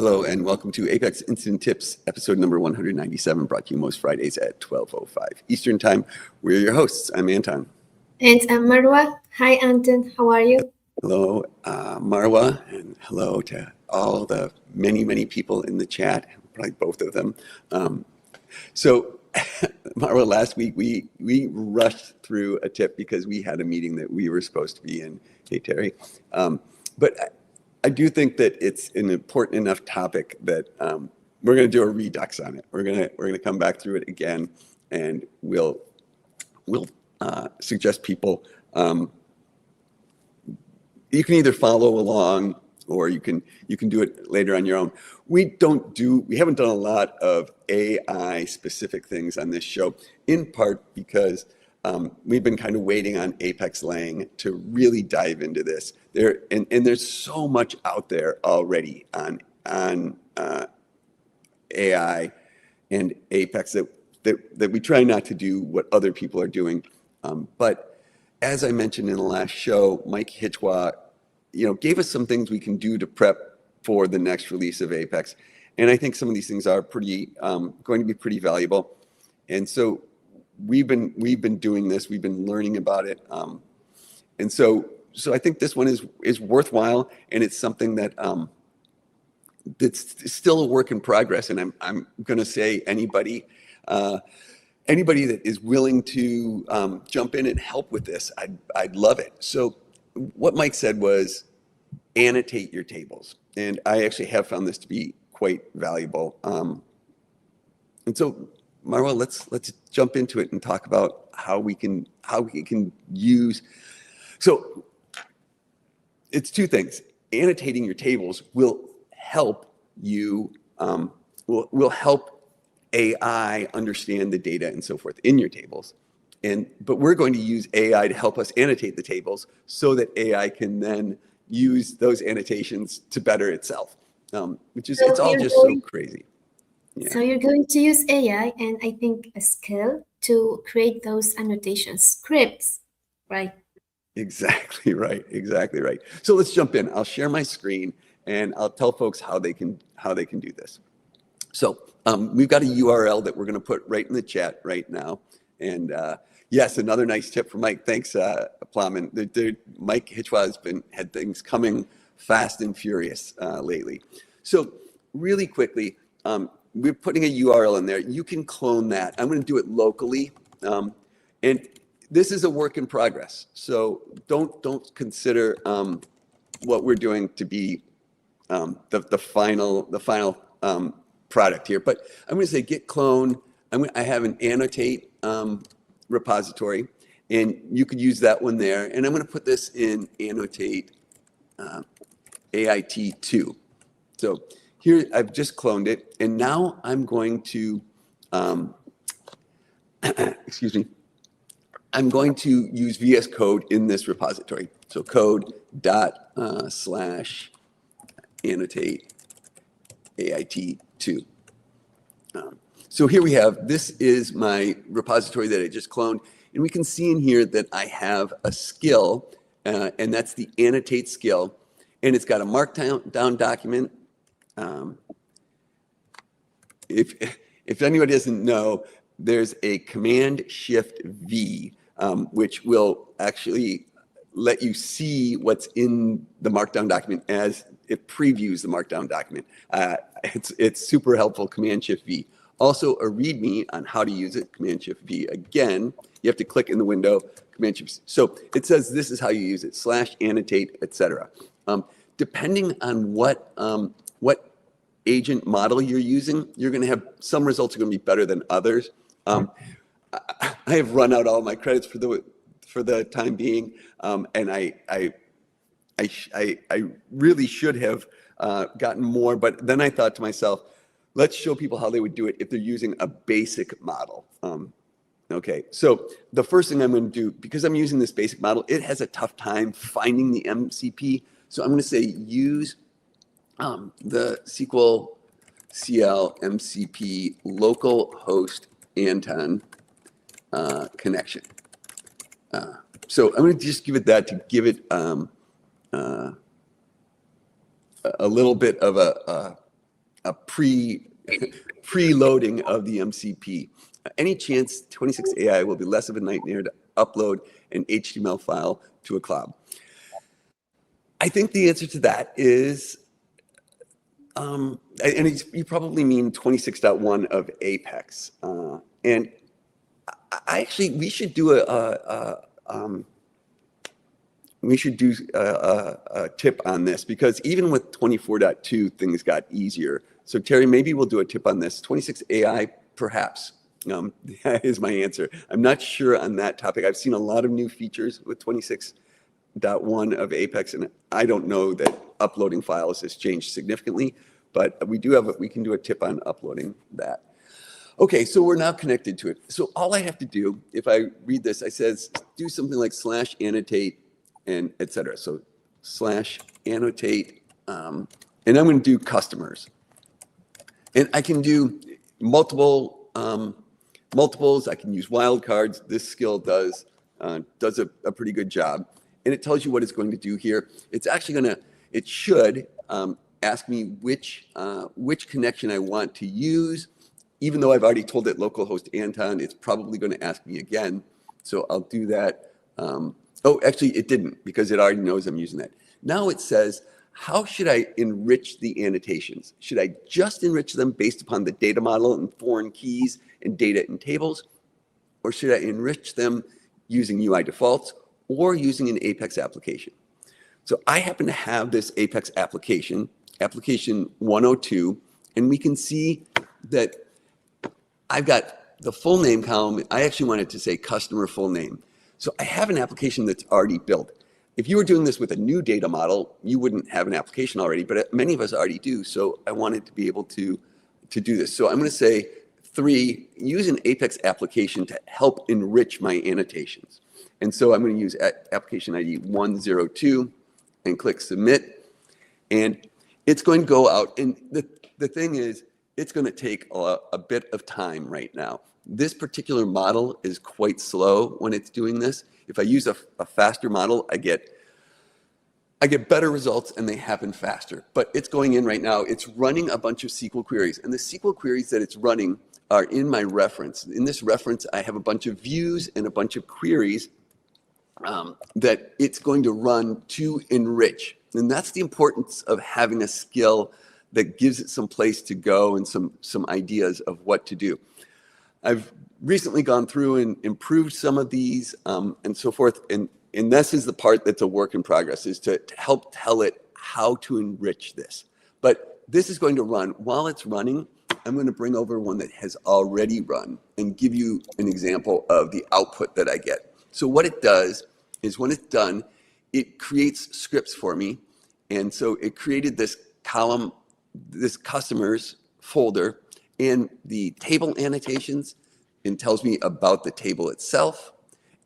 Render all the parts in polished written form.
Hello and welcome to Apex Incident Tips, episode number 197, brought to you most Fridays at 12:05 Eastern Time. We're your hosts. I'm Anton. And I'm Marwa. Hi, Anton. How are you? Hello, Marwa, and hello to all the many people in the chat, probably both of them. So, Marwa, last week we rushed through a tip because we had a meeting that we were supposed to be in. Hey, Terry. But I do think that it's an important enough topic that we're going to do a redux on it. We're going to come back through it again, and we'll suggest people. You can either follow along or you can do it later on your own. We haven't done a lot of AI specific things on this show, in part because we've been kind of waiting on Apex Lang to really dive into this. There's so much out there already on AI and Apex that we try not to do what other people are doing. But as I mentioned in the last show, Mike Hichwa, gave us some things we can do to prep for the next release of Apex, and I think some of these things are going to be pretty valuable. And so we've been doing this. We've been learning about it, and so I think this one is worthwhile, and it's something that that's still a work in progress. And I'm going to say anybody that is willing to jump in and help with this, I'd love it. So what Mike said was annotate your tables, and I actually have found this to be quite valuable. And so, Marwa, let's jump into it and talk about how we can use. So it's two things. Annotating your tables will help you. Will help AI understand the data and so forth in your tables. But we're going to use AI to help us annotate the tables so that AI can then use those annotations to better itself, which is, it's all just so crazy. Yeah. So you're going to use AI and I think a skill to create those annotation scripts, right? Exactly right. So let's jump in. I'll share my screen and I'll tell folks how they can do this. So we've got a URL that we're going to put right in the chat right now. And yes, another nice tip from Mike. Thanks, Plowman. Mike Hichwa had things coming fast and furious lately. So really quickly, we're putting a URL in there. You can clone that. I'm going to do it locally. And this is a work in progress. So don't consider what we're doing to be the final product here. But I'm going to say git clone. I have an annotate repository, and you could use that one there. And I'm going to put this in annotate AIT2. So here I've just cloned it, and now I'm going to excuse me. I'm going to use VS Code in this repository. So code / annotate AIT2. So here we have, this is my repository that I just cloned. And we can see in here that I have a skill, and that's the annotate skill. And it's got a markdown document. If anybody doesn't know, there's a Command-Shift-V, which will actually let you see what's in the markdown document as it previews the markdown document. It's super helpful, Command-Shift-V. Also, a README on how to use it, Command-Shift-V. Again, you have to click in the window, Command-Shift. So it says this is how you use it, /annotate, etc. Depending on what agent model you're using, you're going to have some results are going to be better than others. I have run out all my credits for the time being, and I really should have gotten more. But then I thought to myself, let's show people how they would do it if they're using a basic model. Okay, so the first thing I'm going to do, because I'm using this basic model, it has a tough time finding the MCP. So I'm going to say use the SQL CL MCP localhost Anton connection. So I'm going to just give it that to give it a little bit of a preloading of the MCP. Any chance 26 AI will be less of a nightmare to upload an HTML file to a cloud? I think the answer to that is, and you probably mean 26.1 of Apex. And we should do a tip on this, because even with 24.2, things got easier. So Terry, maybe we'll do a tip on this. 26 AI, perhaps. That is my answer. I'm not sure on that topic. I've seen a lot of new features with 26.1 of Apex, and I don't know that uploading files has changed significantly, but we can do a tip on uploading that. Okay, so we're now connected to it. So all I have to do, if I read this, I says do something like /annotate and etc. So /annotate, and I'm going to do customers, and I can do multiples. I can use wildcards. This skill does a pretty good job, and it tells you what it's going to do here. It's actually it should ask me which connection I want to use. Even though I've already told it localhost Anton, it's probably going to ask me again. So I'll do that. Oh, actually, it didn't, because it already knows I'm using that. Now it says, how should I enrich the annotations? Should I just enrich them based upon the data model and foreign keys and data in tables? Or should I enrich them using UI defaults or using an Apex application? So I happen to have this Apex application 102, and we can see that I've got the full name column. I actually wanted to say customer full name. So I have an application that's already built. If you were doing this with a new data model, you wouldn't have an application already, but many of us already do. So I wanted to be able to do this. So I'm going to say 3, use an Apex application to help enrich my annotations. And so I'm going to use application ID 102 and click submit. And it's going to go out. And the thing is, it's going to take a bit of time right now. This particular model is quite slow when it's doing this. If I use a faster model, I get better results and they happen faster. But it's going in right now. It's running a bunch of SQL queries. And the SQL queries that it's running are in my reference. In this reference, I have a bunch of views and a bunch of queries that it's going to run to enrich. And that's the importance of having a skill that gives it some place to go and some ideas of what to do. I've recently gone through and improved some of these and so forth. And this is the part that's a work in progress, is to help tell it how to enrich this. But this is going to run. While it's running, I'm going to bring over one that has already run and give you an example of the output that I get. So what it does is, when it's done, it creates scripts for me. And so it created this column, this customers folder, and the table annotations, and tells me about the table itself,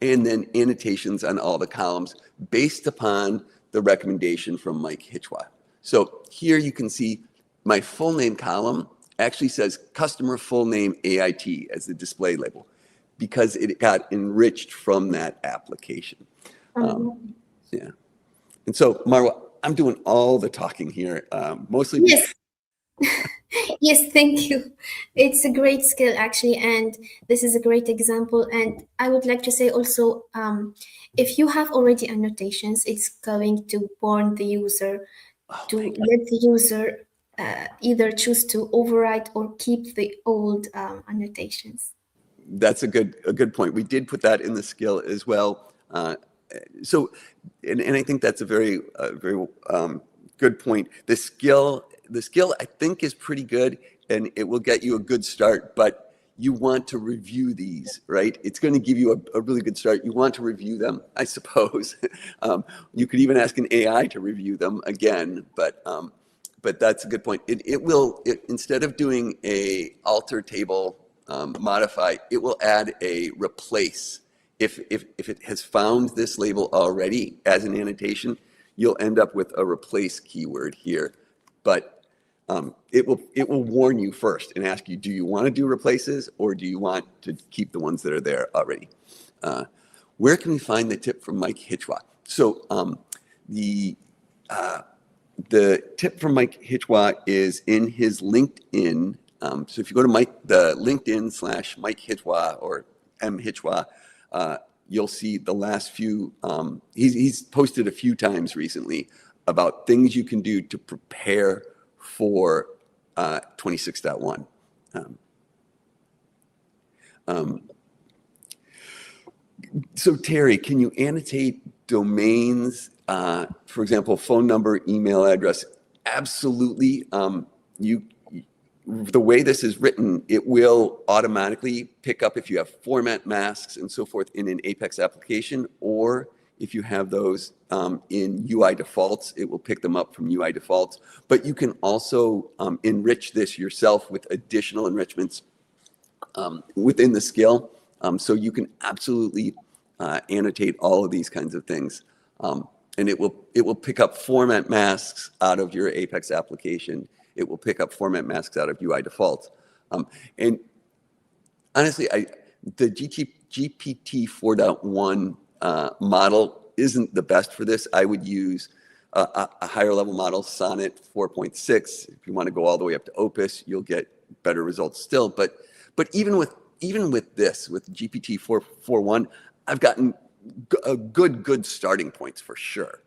and then annotations on all the columns based upon the recommendation from Mike Hichwa. So here you can see my full name column actually says customer full name AIT as the display label, because it got enriched from that application. Yeah. And so, Marwa, I'm doing all the talking here, mostly. Yes. Yes, thank you. It's a great skill, actually, and this is a great example. And I would like to say also, if you have already annotations, it's going to warn the user to let the user either choose to override or keep the old annotations. That's a good point. We did put that in the skill as well. So, and I think that's a very good point. The skill I think is pretty good, and it will get you a good start, but you want to review these, right? It's going to give you a really good start. You want to review them, I suppose. You could even ask an AI to review them again, but that's a good point. It will, instead of doing a alter table modify, it will add a replace. If it has found this label already as an annotation, you'll end up with a replace keyword here. But it will warn you first and ask you, do you want to do replaces, or do you want to keep the ones that are there already? Where can we find the tip from Mike Hichwa? So the tip from Mike Hichwa is in his LinkedIn. So if you go to the LinkedIn / Mike Hichwa or M Hichwa, you'll see the last few. He's posted a few times recently about things you can do to prepare for 26.1. So Terry, can you annotate domains? For example, phone number, email address. Absolutely. The way this is written, it will automatically pick up if you have format masks and so forth in an Apex application, or if you have those in UI defaults, it will pick them up from UI defaults. But you can also enrich this yourself with additional enrichments within the skill. So you can absolutely annotate all of these kinds of things. And it will pick up format masks out of your Apex application. It will pick up format masks out of UI defaults. And honestly, the GPT 4.1 model isn't the best for this. I would use a higher level model, Sonnet 4.6. If you want to go all the way up to Opus, you'll get better results still. But even with this, with GPT 4.1, I've gotten a good starting points for sure.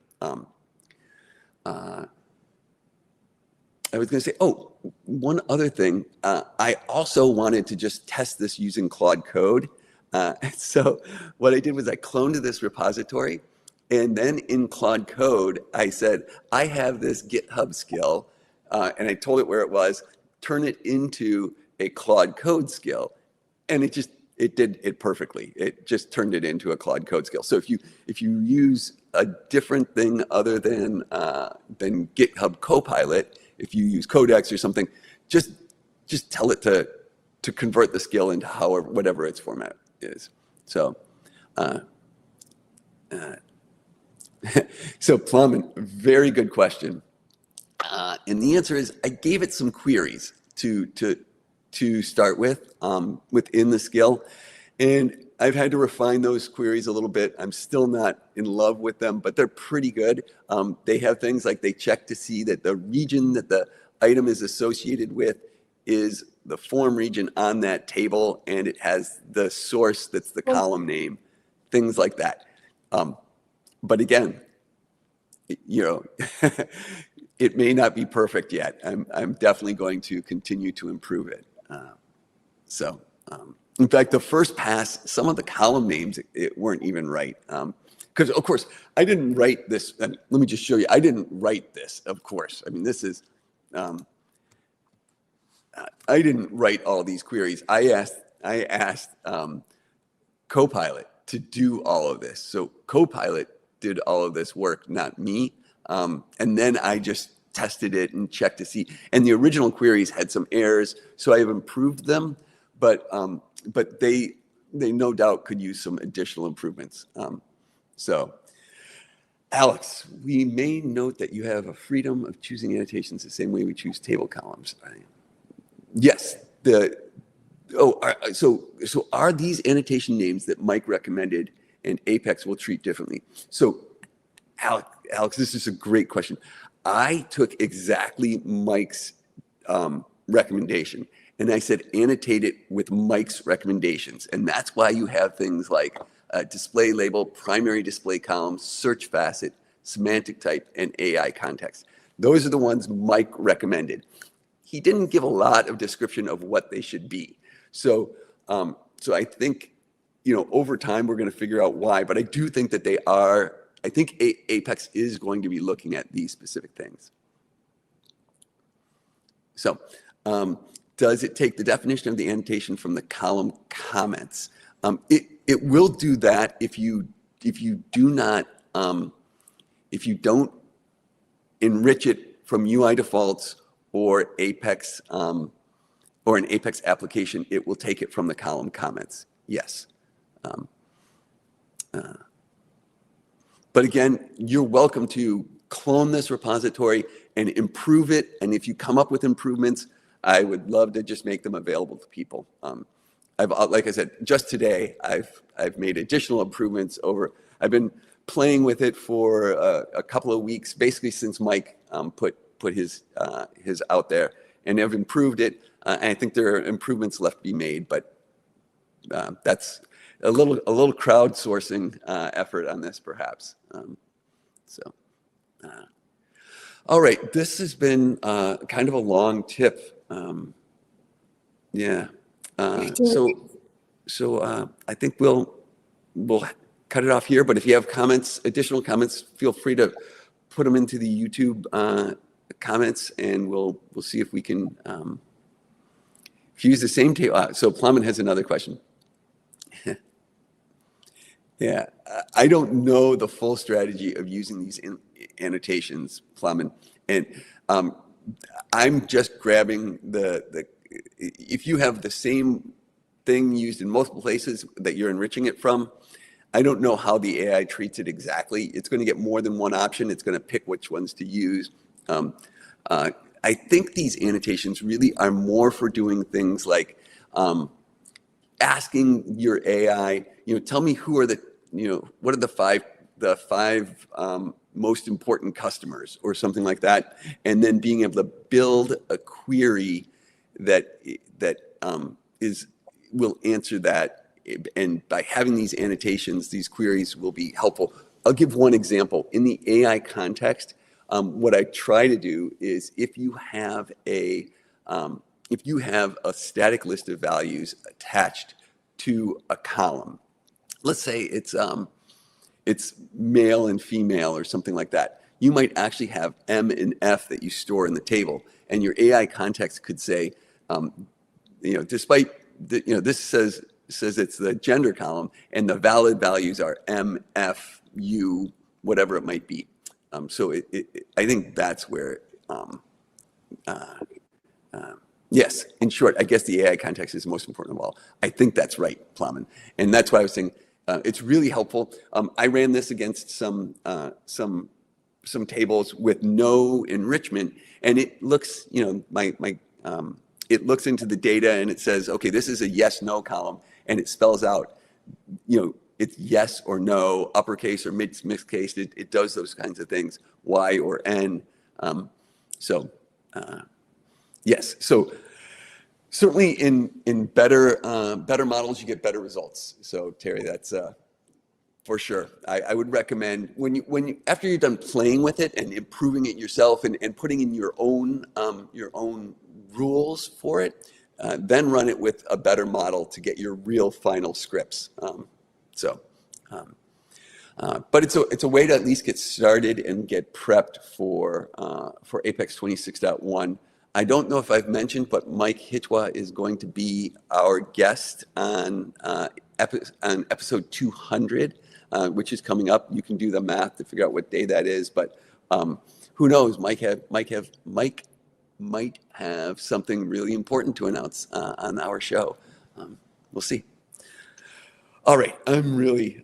I was going to say, one other thing. I also wanted to just test this using Claude Code. So what I did was I cloned this repository, and then in Claude Code, I said, I have this GitHub skill, and I told it where it was, turn it into a Claude Code skill. And it did it perfectly. It just turned it into a Claude Code skill. So if you use a different thing other than GitHub Copilot, if you use Codex or something, just tell it to convert the skill into whatever its format is. So, so Plum, very good question. And the answer is I gave it some queries to start with within the skill, and I've had to refine those queries a little bit. I'm still not in love with them, but they're pretty good. They have things like they check to see that the region that the item is associated with is the form region on that table, and it has the source that's the column name, things like that. But again, it may not be perfect yet. I'm definitely going to continue to improve it. In fact, the first pass, some of the column names it weren't even right. Because of course, I didn't write this. Let me just show you. I didn't write this, of course. I mean, this is. I didn't write all these queries. I asked Copilot to do all of this. So Copilot did all of this work, not me. And then I just tested it and checked to see. And the original queries had some errors, so I have improved them. But they no doubt could use some additional improvements. So, Alex, we may note that you have a freedom of choosing annotations the same way we choose table columns. Yes. So are these annotation names that Mike recommended and Apex will treat differently? So, Alex, this is a great question. I took exactly Mike's recommendation, and I said annotate it with Mike's recommendations. And that's why you have things like display label, primary display column, search facet, semantic type, and AI context. Those are the ones Mike recommended. He didn't give a lot of description of what they should be. So I think, over time we're going to figure out why, but I do think that they are. I think Apex is going to be looking at these specific things. So does it take the definition of the annotation from the column comments? It will do that if you don't enrich it from UI defaults or Apex or an Apex application. It will take it from the column comments. Yes. But again, you're welcome to clone this repository and improve it. And if you come up with improvements, I would love to just make them available to people. Like I said, just today, I've made additional improvements over. I've been playing with it for a couple of weeks, basically since Mike put his out there, and have improved it. And I think there are improvements left to be made, but that's a little crowdsourcing effort on this, perhaps. All right, this has been kind of a long tip. Yeah. So I think we'll cut it off here. But if you have comments, additional comments, feel free to put them into the YouTube comments, and we'll see if we can use the same table. So Plumman has another question. Yeah, I don't know the full strategy of using these annotations, Plumman, and I'm just grabbing if you have the same thing used in multiple places that you're enriching it from, I don't know how the AI treats it exactly. It's going to get more than one option. It's going to pick which ones to use. I think these annotations really are more for doing things like asking your AI, tell me who are what are the five most important customers, or something like that, and then being able to build a query that will answer that. And by having these annotations, these queries will be helpful. I'll give one example. In the AI context, what I try to do is if you have a static list of values attached to a column, let's say it's male and female or something like that, you might actually have M and F that you store in the table, and your AI context could say, despite this says it's the gender column, and the valid values are M, F, U, whatever it might be. So I think that's where, yes, in short, I guess the AI context is most important of all. I think that's right, Plowman. And that's why I was saying it's really helpful. I ran this against some tables with no enrichment, and it looks, it looks into the data and it says, okay, this is a yes/no column, and it spells out, it's yes or no, uppercase or mixed case. It does those kinds of things, Y or N. Yes, so certainly in better models, you get better results. So Terry, that's for sure. I would recommend when you after you're done playing with it and improving it yourself and putting in your own rules for it, then run it with a better model to get your real final scripts. But it's a way to at least get started and get prepped for Apex 26.1. I don't know if I've mentioned, but Mike Hichwa is going to be our guest on episode 200, which is coming up. You can do the math to figure out what day that is, but who knows? Mike might have something really important to announce on our show. We'll see. All right, I'm really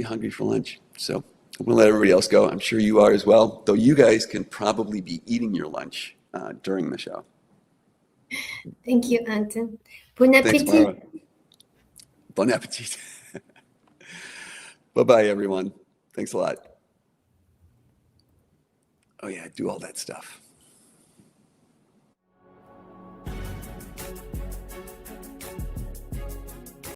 hungry for lunch, so I'm gonna let everybody else go. I'm sure you are as well, though you guys can probably be eating your lunch during the show. Thank you, Anton. Bon Thanks, appetit. Marwa. Bon appetit. Bye-bye, everyone. Thanks a lot. Oh yeah, do all that stuff.